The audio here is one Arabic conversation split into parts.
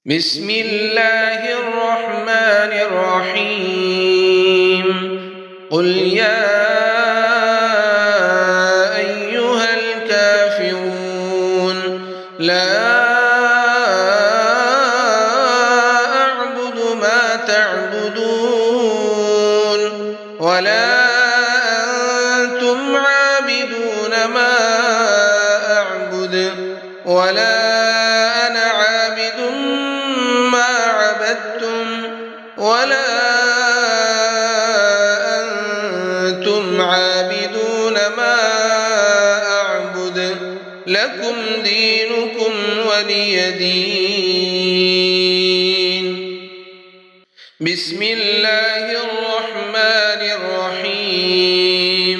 بسم الله الرحمن الرحيم. قل يا أيها الكافرون لا أعبد ما تعبدون ولا أنتم عابدون ما أعبد ولا أنا عابد ما عبدتم ولا أنتم عابدون ما أعبد لكم دينكم ولي دين. بسم الله الرحمن الرحيم.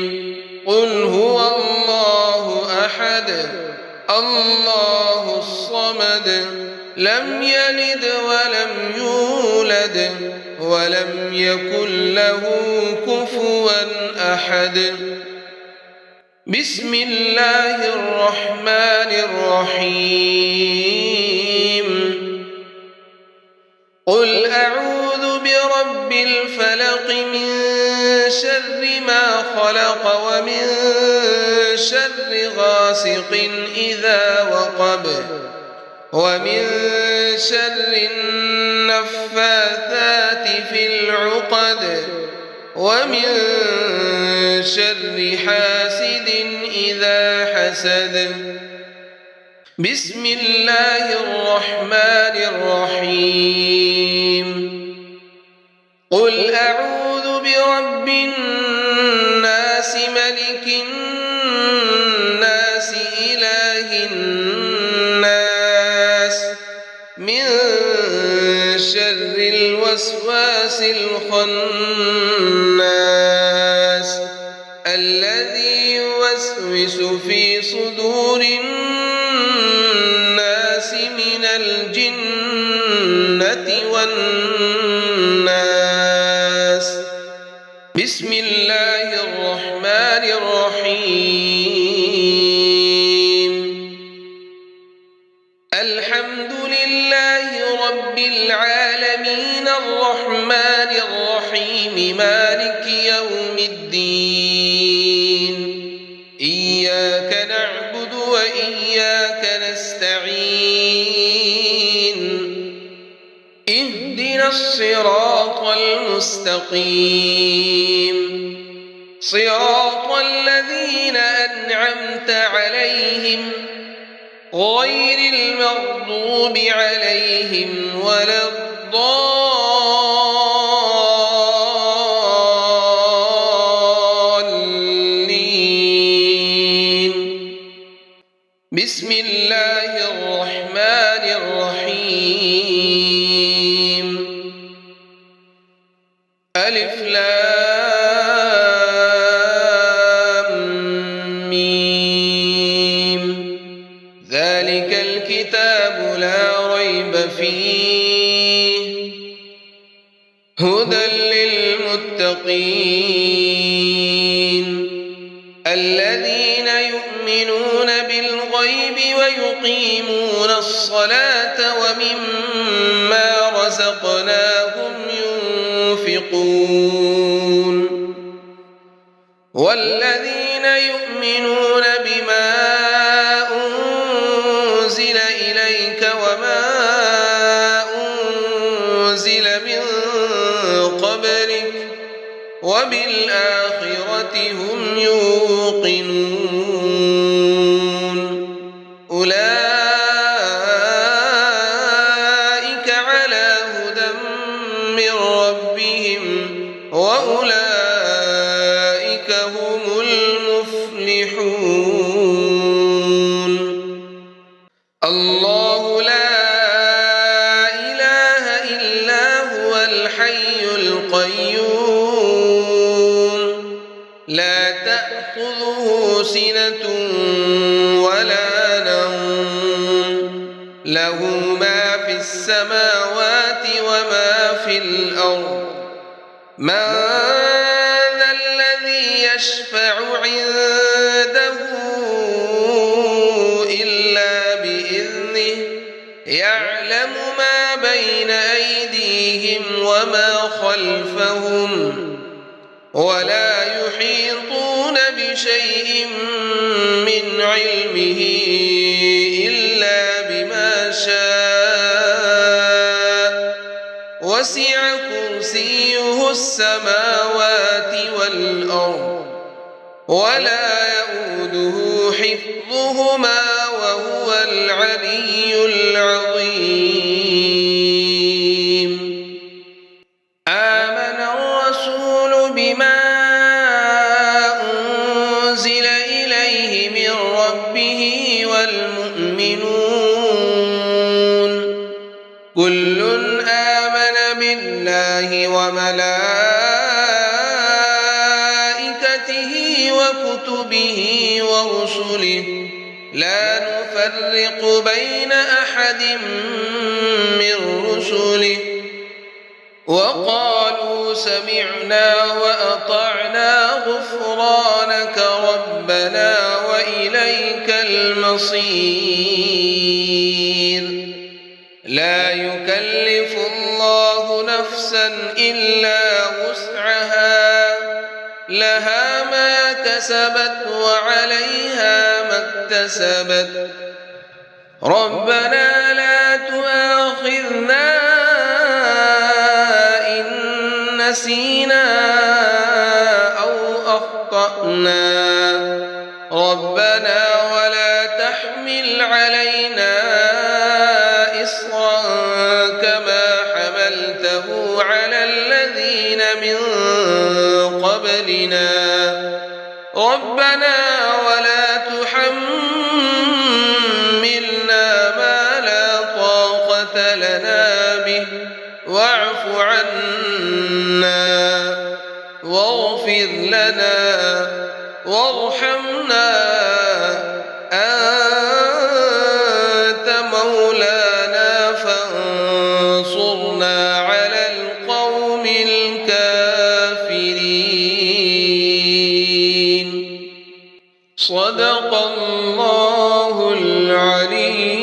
قل هو الله أحد الله الصمد لم يلد ولم يولد ولم يكن له كفوا أحد. بسم الله الرحمن الرحيم. قل أعوذ برب الفلق من شر ما خلق ومن شر غاسق إذا وقب ومن شر النفاثات في العقد ومن شر حاسد إذا حسد. بسم الله الرحمن الرحيم. قل أعوذ برب الناس ملك الناس إله الناس من شر الوسواس الخناس الذي يوسوس في صدور الناس من الجنة والناس. بسم الله الرحمن الرحيم. الحمد لله رب العالمين الرحمن الرحيم مالك يوم الدين. إياك نعبد وإياك نستعين. اهدنا الصراط المستقيم صراط الذين أنعمت عليهم غير المغضوب عليهم ولا الضالين. بسم الله الرحمن الرحيم. ألف لام ميم. ذلك الكتاب لا ريب فيه هدى للمتقين الذين يؤمنون بالغيب ويقيمون الصلاة ومما رزقناهم ينفقون والذين يؤمنون بما أنزل إليك وما أنزل من قبلك وبالآخرة هم يوقنون. أولئك على هدى من ربهم وأولئك هم المفلحون. الله لا إله إلا هو الحي القيوم لا تأخذه سنة ولا نوم له ما في السماوات وما في الأرض. من ذا الذي يشفع عنده إلا بإذنه يعلم ما بين أيديهم وما خلفهم ولا يحيطون بشيء من علمه إلا بما شاء وسع كرسيه السماوات والأرض ولا يئوده حفظهما وهو العلي العظيم. آمن الرسول بما أنزل إليه من ربه والمؤمنون كل آمن بالله وملائكته وكتبه ورسله لا نفرق بين أحد من رسله وقالوا سمعنا وأطعنا غفرانك ربنا وإليك المصير. لا يكلف الله نفسا إلا وسعها لها ما كسبت وعليها ما اكتسبت ربنا لا تؤاخذنا إن نسينا أو أخطأنا ربنا ولا تحمل علينا إصرا كما حملته على الذين من قبلنا ربنا ولا تحملنا ما لا طاقة لنا به واعف عنا واغفر لنا وارحمنا أنت مولانا فانصرنا على القوم الكافرين. صدق الله العلي